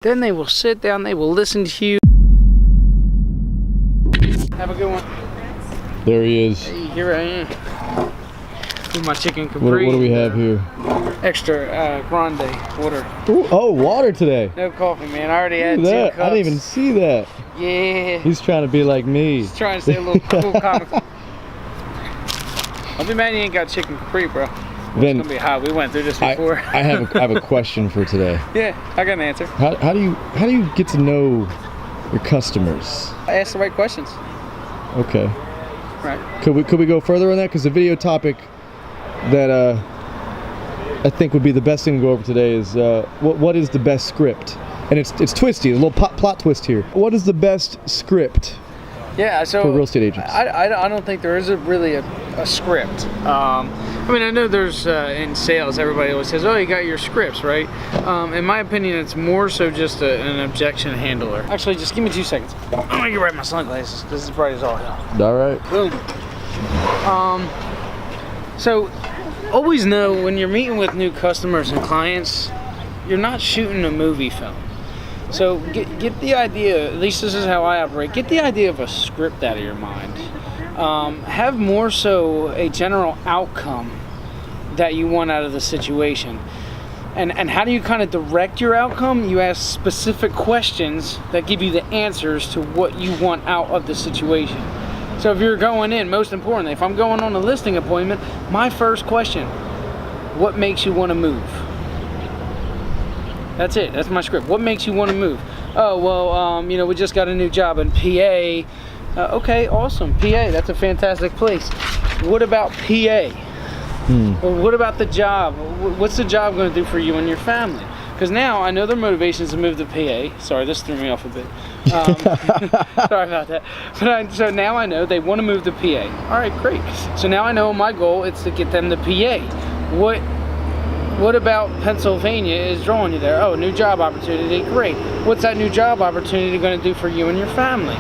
Then they will sit down, they will listen to you. Have a good one. There he is. Hey, here I am. With my chicken capri. What do we have here? Extra grande water. Ooh, oh, water today. No coffee, man. I already had 2 That. cups. I didn't even see that. Yeah. He's trying to be like me. He's trying to say a little cool comical. I'll be mad you ain't got chicken capri, bro. Then It's gonna be hot. We went through this before. I have a question for today. Yeah, I got an answer. How do you get to know your customers? I asked the right questions. Okay. Right. Could we go further on that? Because the video topic that I think would be the best thing to go over today is what is the best script? And it's twisty. A little plot twist here. What is the best script? Yeah, so for real estate agents? I don't think there is really a script. I mean, I know there's in sales, everybody always says, oh, you got your scripts, right? In my opinion, it's more so just an objection handler. Actually, just give me 2 seconds. I'm gonna get right my sunglasses. This is bright as all hell. All right. Boom. So always know when you're meeting with new customers and clients, you're not shooting a movie film. So get the idea, at least this is how I operate, get the idea of a script out of your mind. Have more so a general outcome that you want out of the situation. And how do you kind of direct your outcome? You ask specific questions that give you the answers to what you want out of the situation. So if you're going in, most importantly, if I'm going on a listing appointment, my first question, what makes you want to move? That's it. That's my script. What makes you want to move? Oh, well, you know, we just got a new job in PA. Okay, awesome. PA, that's a fantastic place. What about PA? Or what about the job? What's the job going to do for you and your family? Because now I know their motivations to move to PA. Sorry, this threw me off a bit. Sorry about that. But so now I know they want to move to PA. All right, great. So now I know my goal is to get them to PA. What about Pennsylvania is drawing you there? Oh, new job opportunity, great. What's that new job opportunity going to do for you and your family?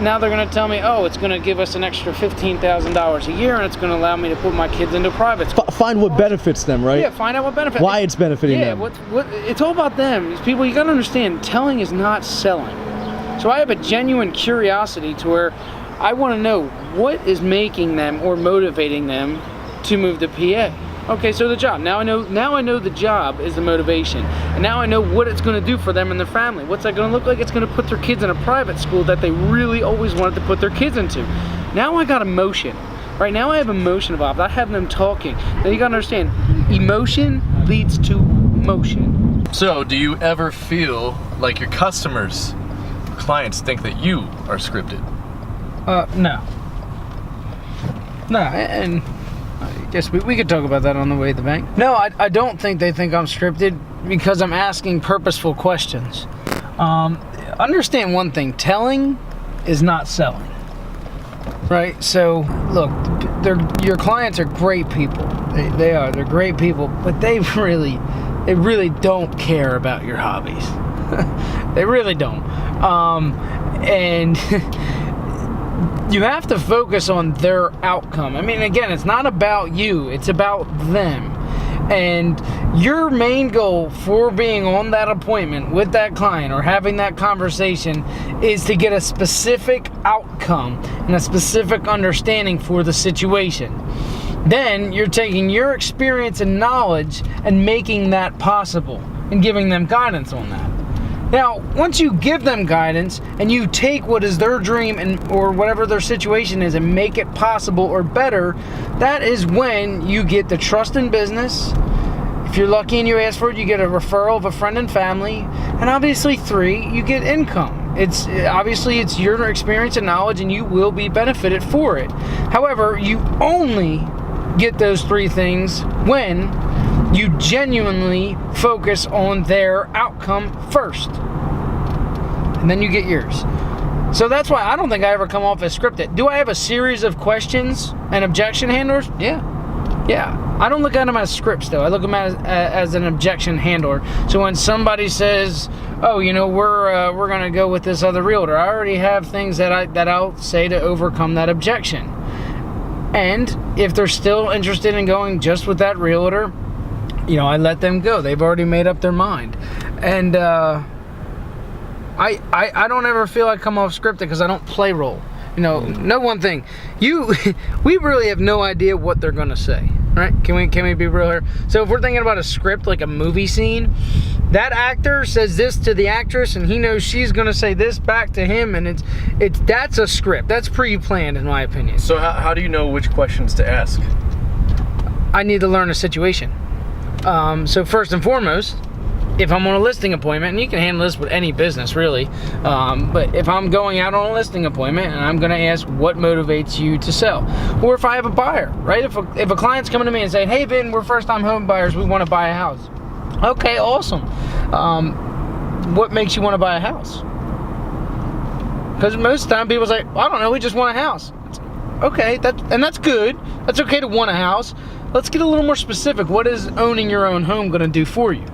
Now they're going to tell me, oh, it's going to give us an extra $15,000 a year and it's going to allow me to put my kids into private school. Find what benefits them, right? Yeah, find out what benefits. Why it's benefiting them. Yeah, it's all about them. These people, you got to understand, telling is not selling. So I have a genuine curiosity to where I want to know what is making them or motivating them to move to PA. Okay, so the job. Now I know the job is the motivation. And now I know what it's going to do for them and their family. What's that going to look like? It's going to put their kids in a private school that they really always wanted to put their kids into. Now I got emotion. Right now I have emotion involved. I have them talking. Now you got to understand, emotion leads to motion. So, do you ever feel like your customers, clients think that you are scripted? No. No, and I guess we could talk about that on the way to the bank. No, I don't think they think I'm scripted because I'm asking purposeful questions. Understand one thing, telling is not selling, right? So look, your clients are great people. They're great people, but they really don't care about your hobbies. They really don't. And you have to focus on their outcome. I mean, again, it's not about you, it's about them. And your main goal for being on that appointment with that client or having that conversation is to get a specific outcome and a specific understanding for the situation. Then you're taking your experience and knowledge and making that possible and giving them guidance on that. Now, once you give them guidance and you take what is their dream or whatever their situation is and make it possible or better, that is when you get the trust in business. If you're lucky and you ask for it, you get a referral of a friend and family. And obviously 3, you get income. It's your experience and knowledge and you will be benefited for it. However, you only get those 3 things when you genuinely focus on their outcome first. And then you get yours. So that's why I don't think I ever come off as scripted. Do I have a series of questions and objection handlers? Yeah. I don't look at them as scripts though. I look at them as an objection handler. So when somebody says, oh, you know, we're gonna go with this other realtor, I already have things that I'll say to overcome that objection. And if they're still interested in going just with that realtor, you know, I let them go. They've already made up their mind. And I don't ever feel I come off scripted because I don't play role. You know, know one thing, we really have no idea what they're gonna say, right? Can we be real here? So if we're thinking about a script like a movie scene, that actor says this to the actress, and he knows she's gonna say this back to him, and that's a script. That's pre-planned, in my opinion. So how do you know which questions to ask? I need to learn a situation. So first and foremost, if I'm on a listing appointment, and you can handle this with any business really, but if I'm going out on a listing appointment and I'm gonna ask what motivates you to sell, or if I have a buyer, right? If a client's coming to me and saying, hey Ben, we're first time home buyers, we wanna buy a house. Okay, awesome. What makes you wanna buy a house? Because most of the time people say, I don't know, we just want a house. Okay, that's good. That's okay to want a house. Let's get a little more specific. What is owning your own home gonna do for you?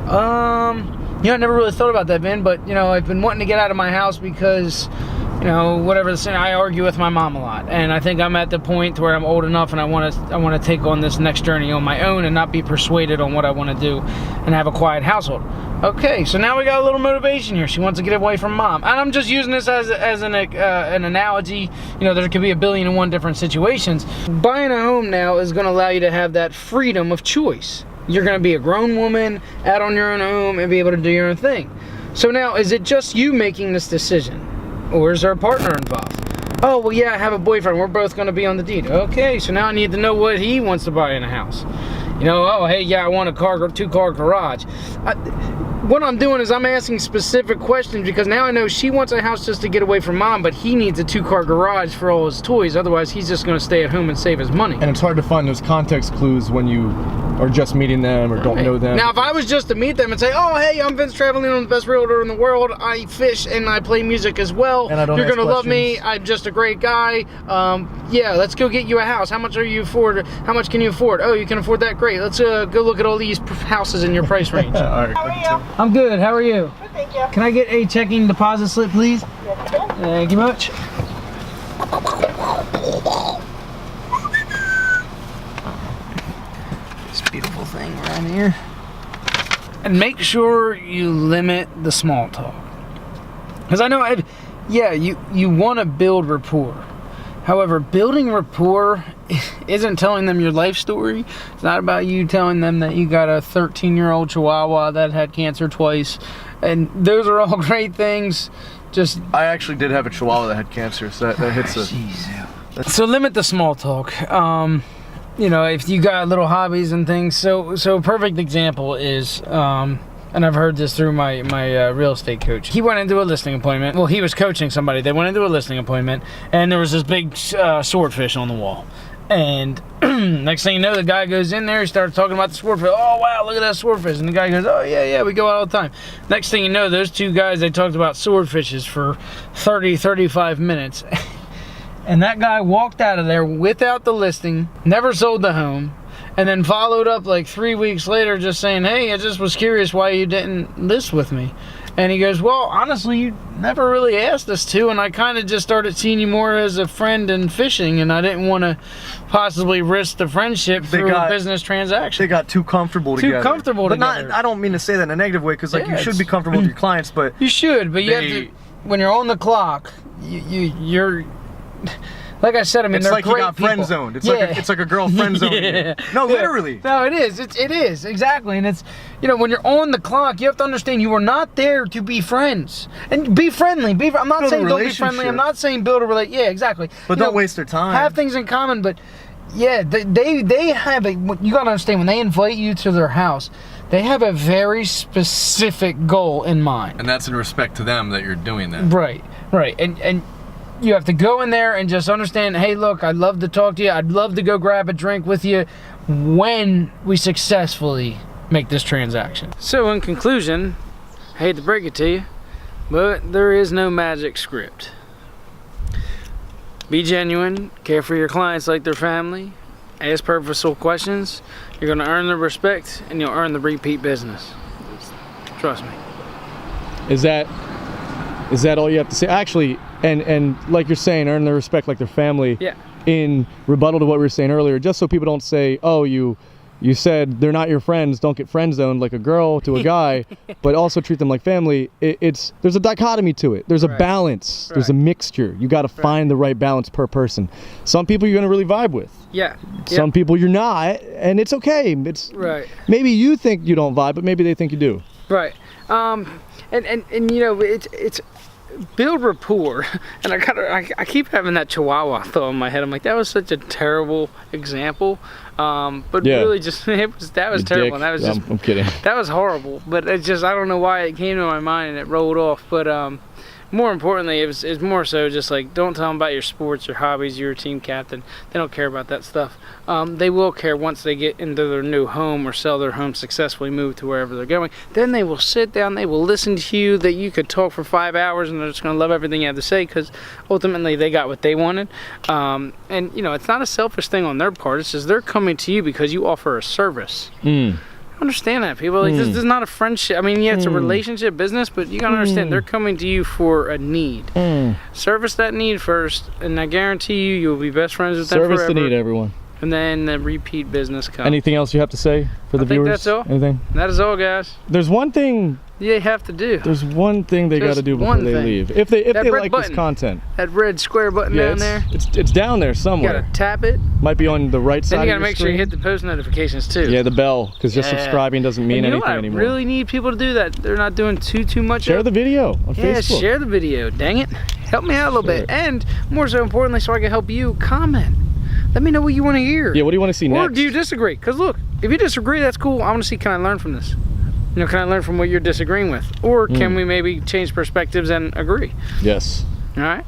I never really thought about that, Ben, but, you know, I've been wanting to get out of my house because, you know, whatever the saying, I argue with my mom a lot, and I think I'm at the point where I'm old enough and I want to take on this next journey on my own and not be persuaded on what I want to do and have a quiet household. Okay, so now we got a little motivation here. She wants to get away from mom, and I'm just using this as an analogy. You know, there could be a billion and one different situations. Buying a home now is going to allow you to have that freedom of choice. You're going to be a grown woman, out on your own home, and be able to do your own thing. So now, is it just you making this decision? Or is there a partner involved? Oh, well, yeah, I have a boyfriend. We're both going to be on the deed. Okay, so now I need to know what he wants to buy in a house. You know, oh, hey, yeah, I want a two-car garage. What I'm doing is I'm asking specific questions because now I know she wants a house just to get away from mom, but he needs a two-car garage for all his toys. Otherwise, he's just going to stay at home and save his money. And it's hard to find those context clues when you are just meeting them or don't know them. Now, if I was just to meet them and say, oh, hey, I'm Vince Traveling, I'm the best realtor in the world. I fish and I play music as well. And I don't You're ask going to love me. questions. I'm just a great guy. Yeah, let's go get you a house. How much are you afford? How much can you afford? Oh, you can afford that? Great. Let's go look at all these houses in your price range. All right. How are you? I'm good. How are you? Good, thank you. Can I get a checking deposit slip, please? Yes, sir. Thank you much. This beautiful thing right here. And make sure you limit the small talk. Because I know, you want to build rapport. However, building rapport isn't telling them your life story. It's not about you telling them that you got a 13-year-old Chihuahua that had cancer twice. And those are all great things. Just I actually did have a Chihuahua that had cancer, so that hits a... So limit the small talk. You know, if you got little hobbies and things. So a perfect example is, and I've heard this through my real estate coach. He went into a listing appointment. Well, he was coaching somebody. They went into a listing appointment, and there was this big swordfish on the wall. And next thing you know, the guy goes in there, he starts talking about the swordfish. Oh, wow, look at that swordfish. And the guy goes, oh, yeah, we go out all the time. Next thing you know, those two guys, they talked about swordfishes for 35 minutes. And that guy walked out of there without the listing, never sold the home, and then followed up like 3 weeks later just saying, hey, I just was curious why you didn't list with me. And he goes, well, honestly, you never really asked us to, and I kind of just started seeing you more as a friend in fishing, and I didn't want to possibly risk the friendship through a business transaction. They got too comfortable together. Too comfortable but together. Not, I don't mean to say that in a negative way, because like you should be comfortable with your clients, but you should, but you have to, when you're on the clock, you're... Like I said, I mean, it's they're like great you got people. friend zoned. It's like a girl friend zone. Yeah. No, literally. No, it is. It is exactly, and it's, you know, when you're on the clock, you have to understand you are not there to be friends and be friendly. I'm not saying don't be friendly. I'm not saying build a relationship. Yeah, exactly. But don't waste their time. Have things in common, but yeah, they have a. You gotta understand when they invite you to their house, they have a very specific goal in mind. And that's in respect to them that you're doing that. Right, and. You have to go in there and just understand, hey, look, I'd love to talk to you. I'd love to go grab a drink with you when we successfully make this transaction. So in conclusion, I hate to break it to you, but there is no magic script. Be genuine, care for your clients like their family, ask purposeful questions. You're gonna earn their respect and you'll earn the repeat business. Trust me. Is that all you have to say? Actually, and like you're saying, earn their respect like their family. Yeah. In rebuttal to what we were saying earlier, just so people don't say, oh, you You said they're not your friends. Don't get friend zoned like a girl to a guy, but also treat them like family. There's a dichotomy to it. There's a balance. There's a mixture. You got to find the right balance per person. Some people you're gonna really vibe with. Yeah. Some people you're not, and it's okay. It's maybe you think you don't vibe, but maybe they think you do. Right. And you know, it's build rapport. And I keep having that Chihuahua thought in my head. I'm like, that was such a terrible example. But really, just that was terrible. And that was just I'm kidding. That was horrible. But it just, I don't know why it came to my mind and it rolled off. But more importantly, it's more so just like, don't tell them about your sports, your hobbies, you're a team captain. They don't care about that stuff. They will care once they get into their new home or sell their home, successfully move to wherever they're going. Then they will sit down, they will listen to you, that you could talk for 5 hours and they're just going to love everything you have to say, because ultimately they got what they wanted. And you know, it's not a selfish thing on their part. It's just they're coming to you because you offer a service. Understand that, people. Like, this is not a friendship. I mean, yeah, it's a relationship business, but you gotta understand, they're coming to you for a need. Service that need first, and I guarantee you, you'll be best friends with them forever. Service the need, everyone. And then the repeat business comes. Anything else you have to say for the viewers? I think that's all. Anything? That is all, guys. There's one thing. You have to do. There's one thing they got to do before they leave. If they like this content. That red square button down there. It's down there somewhere. You gotta tap it. Might be on the right side. Then you gotta of your make sure you hit the post notifications too. Yeah, the bell, because just subscribing doesn't mean anything anymore. I really need people to do that. They're not doing too much. Share the video on Facebook. Yeah, share the video. Dang it, help me out a little bit. And more so importantly, so I can help you, comment. Let me know what you want to hear. Yeah, what do you want to see next? Or do you disagree? Because look, if you disagree, that's cool. I want to see, can I learn from this? You know, can I learn from what you're disagreeing with? Or can we maybe change perspectives and agree? Yes. All right.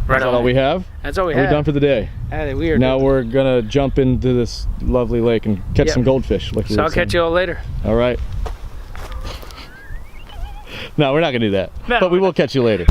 That's all we have? That's all we have. We're done for the day. Now we're going to jump into this lovely lake and catch some goldfish. Like so I'll catch you all later. All right. No, we're not going to do that. No, but we will catch you later.